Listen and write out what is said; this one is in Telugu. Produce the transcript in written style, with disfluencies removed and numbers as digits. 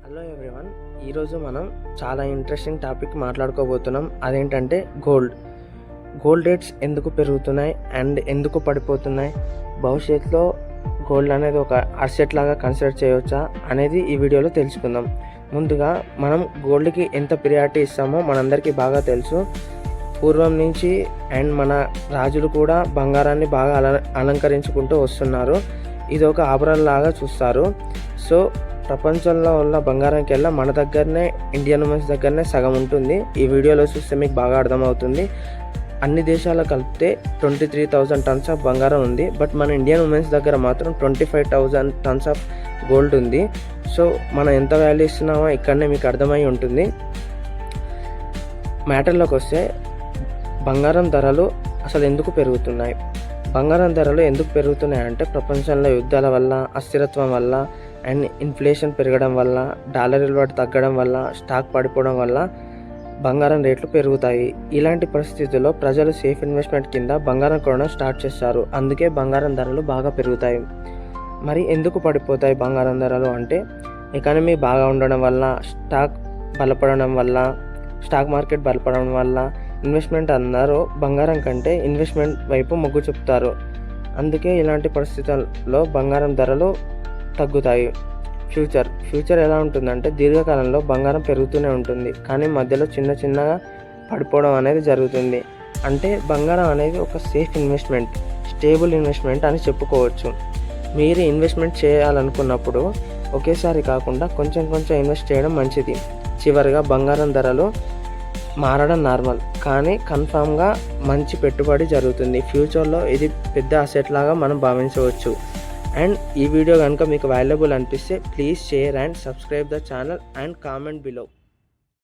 హలో ఎవ్రీవన్, ఈరోజు మనం చాలా ఇంట్రెస్టింగ్ టాపిక్ మాట్లాడుకోబోతున్నాం. అదేంటంటే గోల్డ్ రేట్స్ ఎందుకు పెరుగుతున్నాయి అండ్ ఎందుకు పడిపోతున్నాయి, భవిష్యత్తులో గోల్డ్ అనేది ఒక అసెట్ లాగా కన్సిడర్ చేయవచ్చా అనేది ఈ వీడియోలో తెలుసుకుందాం. ముందుగా మనం గోల్డ్కి ఎంత ప్రియారిటీ ఇస్తామో మనందరికీ బాగా తెలుసు. పూర్వం నుంచి అండ్ మన రాజులు కూడా బంగారాన్ని బాగా అలంకరించుకుంటూ వస్తున్నారు. ఇది ఒక ఆభరణం లాగా చూస్తారు. సో ప్రపంచంలో ఉన్న బంగారానికి వెళ్ళా మన దగ్గరనే, ఇండియన్ ఉమెన్స్ దగ్గరనే సగం ఉంటుంది. ఈ వీడియోలో చూస్తే మీకు బాగా అర్థమవుతుంది. అన్ని దేశాలు కలిపితే 23,000 టన్స్ ఆఫ్ బంగారం ఉంది. బట్ మన ఇండియన్ ఉమెన్స్ దగ్గర మాత్రం 25,000 టన్స్ ఆఫ్ గోల్డ్ ఉంది. సో మనం ఎంత వాల్యూ ఇస్తున్నామో ఇక్కడనే మీకు అర్థమై ఉంటుంది. మ్యాటర్లోకి వస్తే బంగారం ధరలు అసలు ఎందుకు పెరుగుతున్నాయి? బంగారం ధరలు ఎందుకు పెరుగుతున్నాయి అంటే ప్రపంచంలో యుద్ధాల వల్ల, అస్థిరత్వం వల్ల అండ్ ఇన్ఫ్లేషన్ పెరగడం వల్ల, డాలర్ విలువ తగ్గడం వల్ల, స్టాక్ పడిపోవడం వల్ల బంగారం రేట్లు పెరుగుతాయి. ఇలాంటి పరిస్థితుల్లో ప్రజలు సేఫ్ ఇన్వెస్ట్మెంట్ కింద బంగారం కొనడం స్టార్ట్ చేస్తారు. అందుకే బంగారం ధరలు బాగా పెరుగుతాయి. మరి ఎందుకు పడిపోతాయి బంగారం ధరలు అంటే, ఎకానమీ బాగా ఉండడం వల్ల, స్టాక్ మార్కెట్ బలపడడం వల్ల ఇన్వెస్ట్మెంట్ అందరూ బంగారం కంటే ఇన్వెస్ట్మెంట్ వైపు మొగ్గు చూపుతారు. అందుకే ఇలాంటి పరిస్థితుల్లో బంగారం ధరలు తగ్గుతాయి. ఫ్యూచర్ ఎలా ఉంటుందంటే, దీర్ఘకాలంలో బంగారం పెరుగుతూనే ఉంటుంది, కానీ మధ్యలో చిన్నగా పడిపోవడం అనేది జరుగుతుంది. అంటే బంగారం అనేది ఒక సేఫ్ ఇన్వెస్ట్మెంట్, స్టేబుల్ ఇన్వెస్ట్మెంట్ అని చెప్పుకోవచ్చు. మీరు ఇన్వెస్ట్మెంట్ చేయాలనుకున్నప్పుడు ఒకేసారి కాకుండా కొంచెం ఇన్వెస్ట్ చేయడం మంచిది. చివరిగా బంగారం ధరలు మారడం నార్మల్, కానీ కన్ఫామ్గా మంచి పెట్టుబడి జరుగుతుంది. ఫ్యూచర్లో ఇది పెద్ద అసెట్ లాగా మనం భావించవచ్చు. అండ్ ఈ వీడియో కనుక మీకు వాల్యుబుల్ అనిపిస్తే please share and subscribe the channel and comment below.